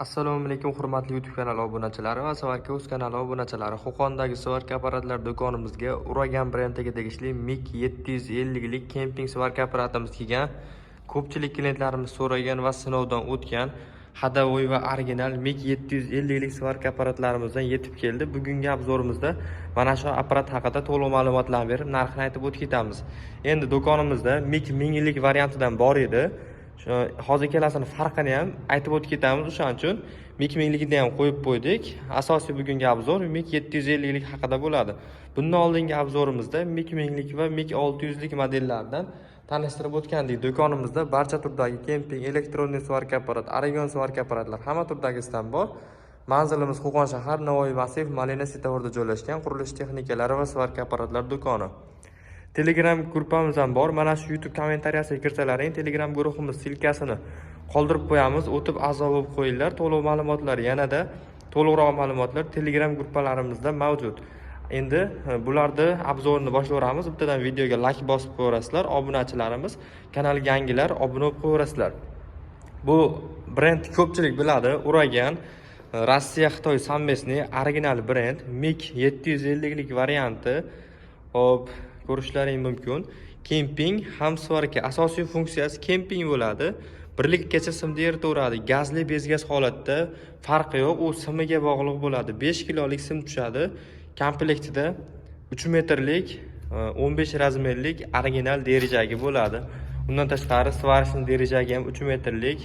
Assalomu alaykum hurmatli YouTube kanali obunachilari va Svarka o'z kanali obunachilari. Qo'qondagi Svarka apparatlar do'konimizga Uragan brendiga tegishli MiG 750 lik kemping Svarka apparatimiz kelgan. Ko'pchilik klientlarimiz so'ragan va sinovdan o'tgan hadavoy va original MiG 750 lik Svarka apparatlarimizdan yetib keldi. Bugungi obzorimizda mana shu apparat haqida to'liq ma'lumotlarni berib, narxini aytib o'tib ketamiz. Endi do'konimizda MiG 1000 lik variantidan bor edi. Hozir ikkalasini farqini ham aytib o'tib ketamiz. O'shaning uchun MiG 1000likni ham qo'yib qo'ydik. Asosiy bugungi obzor MiG 750 lik haqida bo'ladi. Bundan oldingi obzorimizda MiG 1000 lik va MiG 600 lik modellardan tanishtirib o'tgandik. Do'konimizda barcha turdagi kemping, elektronli svarka apparat, Aragon svarka apparatlar hamma turdagisidan bor. Manzilimiz Qo'qon shahar, Navoiy massiv, Malina svetoforida joylashgan qurilish texnikalari va svarka apparatlar do'koni. Telegram gruppamiz ham bor. Mana shu YouTube kommentariyasiga kirsalaring, Telegram guruhimiz silkasini qoldirib qo'yamiz. O'tib a'zo bo'lib qo'yinglar. To'liq ma'lumotlar, yanada to'liqroq ma'lumotlar Telegram gruppalarimizda mavjud. Endi bularni obzorini boshlayveramiz. Bittadan videoga like bosib qo'yasizlar. Obunachilarimiz, kanalga yangilar obuna bo'lib qo'yasizlar. Bu brend ko'pchilik biladi. Uragan Rossiya, Xitoy совместный original brend MiG 750 lik varianti. Hop, ko'rishlaring mumkin. Kemping ham svarka. Asosiy funksiyasi kemping bo'ladi. Birlikgacha simda eritaveradi. Gazli bezgaz holatda farqi yo'q. U simiga bog'liq bo'ladi. 5 kilolik sim tushadi. Komplektida 3 metrlik 15 razmerlik original derijagi bo'ladi. Undan tashqari svarishning derijagi ham 3 metrlik.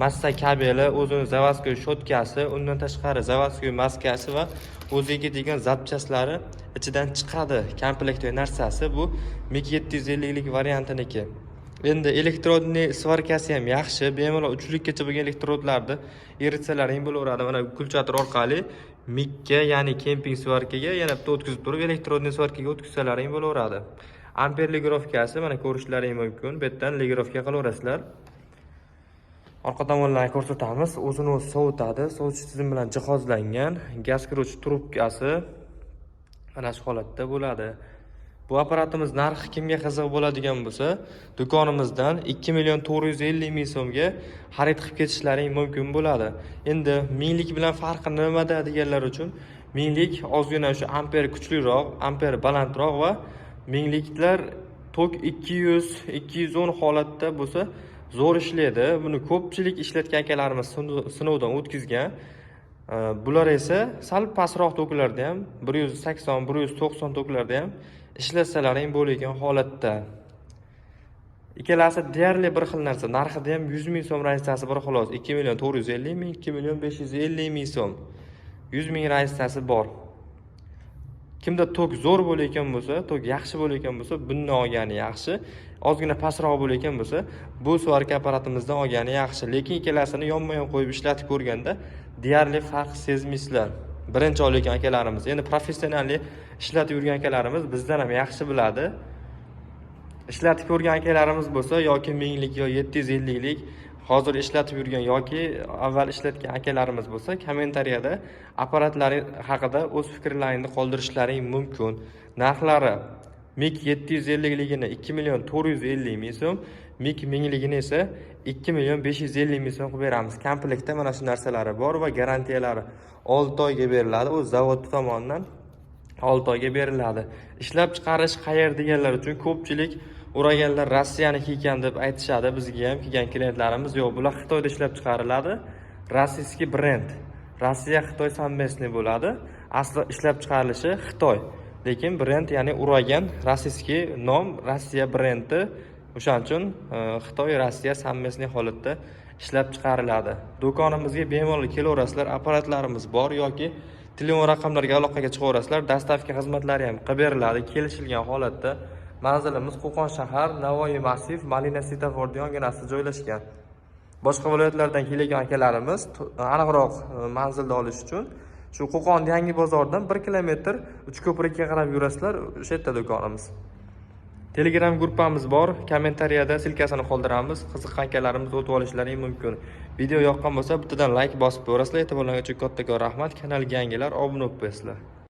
Massa kabeli, o'zini zavodskoy shotkasi, undan tashqari zavodskoy maskasi va o'ziga degan zapchaslari ichidan chiqadi. Komplektli narsasi bu MiG 750 lik variantiniki. Endi elektrodni svarkasi ham yaxshi. Bemalol 3 likgacha bo'lgan elektrodlarni eritsalar bo'laveradi. Mana kulchator orqali MiG ga, ya'ni kemping svarkaga yana bitta o'tkazib turib, elektrodni svarkaga o'tkazsalar bo'laveradi. Amper ligirovkasi mana ko'rishlaring mumkin. Bu yerdan ligirovka qilaverasizlar. Orqa tomonlarni ko'rsatamiz. O'zini o'zi sovutadi. Sovutish tizimi bilan jihozlangan. Gaz kiruvchi trubkasi mana shu holatda bo'ladi. Bu apparatimiz narxi kimga qiziq bo'ladigan bo'lsa, do'konimizdan 2.450.000 so'mga xarid qilib ketishlaring mumkin bo'ladi. Endi 1000 lik bilan farqi nimada deganlar uchun 1000 lik ozgina shu amper kuchliroq, amper balandroq va 1000 liklar tok 200-210 holatda bo'lsa zo'r ishlaydi. Buni ko'pchilik ishlatgan akalarimiz sinovdan o'tkazgan. Bular esa sal pastroq toklarda ham 180-190 toklarda ham ishlatsalar bo'lgan holatda. Ikkalasi deyarli bir xil narsa. Narxida ham 100.000 so'm raziyasi bir xolos. 2.450.000, 2.550.000 so'm. 100.000 raziyasi bor. Kimda tok zo'r bo'layotgan bo'lsa, tok yaxshi bo'layotgan bo'lsa, bundan olgani yaxshi. Ozgina pastroq bo'layotgan bo'lsa, bu svarka apparatimizdan olgani yaxshi. Lekin ikkalasini yonma-yon qo'yib ishlatib ko'rganda deyarli farq sezmaysizlar. Birinchi olayotgan akalarimiz, endi professional ishlatib yurgan akalarimiz bizdan ham yaxshi biladi. Ishlatib ko'rgan akalarimiz bo'lsa, yoki 1000 lik yoki 750 lik hozir ishlatib yurgan yoki avval ishlatgan akalarimiz bo'lsa, kommentariyada apparatlari haqida o'z fikrlaringizni qoldirishlaring mumkin. Narxlari MiG 750 ligini 2.450.000 so'm, MiG 1000 ligini esa 2.550.000 so'm qilib beramiz. Komplektda mana shu narsalari bor va garantiyalari 6 oyga beriladi. O'z zavod tomonidan 6 oyga beriladi. Ishlab chiqarish qayer deganlar uchun ko'pchilik Uraganlar Rossiyaniki ekan deb aytishadi. Bizga ham kelgan klientlarimiz yo'q, bular Xitoyda ishlab chiqariladi. Rossiyskiy brend. Rossiya Xitoy совместный bo'ladi. Asli ishlab chiqarilishi Xitoy. Lekin brend, ya'ni Uragan rossiyskiy nom, Rossiya brendi. O'shaning uchun Xitoy Rossiya совместный holatda ishlab chiqariladi. Do'konimizga bemalol kelaverasizlar, apparatlarimiz bor yoki telefon raqamlariga aloqaga chiqaverasizlar. Dastavka xizmatlari ham qilib beriladi kelishilgan holatda. Manzilimiz Qo'qon shahar, Navoiy massiv, Malina svetoforida yonginasida joylashgan. Boshqa viloyatlardan kelgan akalarimiz aniqroq manzilda olish uchun shu Qo'qon yangi bozordan 1 kilometr Uchko'prikka qarab yurasizlar, o'sha yerda do'konimiz. Telegram gruppamiz bor, kommentariyada silkasini qoldiramiz. Qiziqqan akalarimiz o'tib olishlari mumkin. Video yoqqan bo'lsa, bittadan like bosib qo'yasizlar. E'tiborlaringiz uchun kattakon rahmat. Kanalga yangilar obuna bo'lib qo'yasizlar.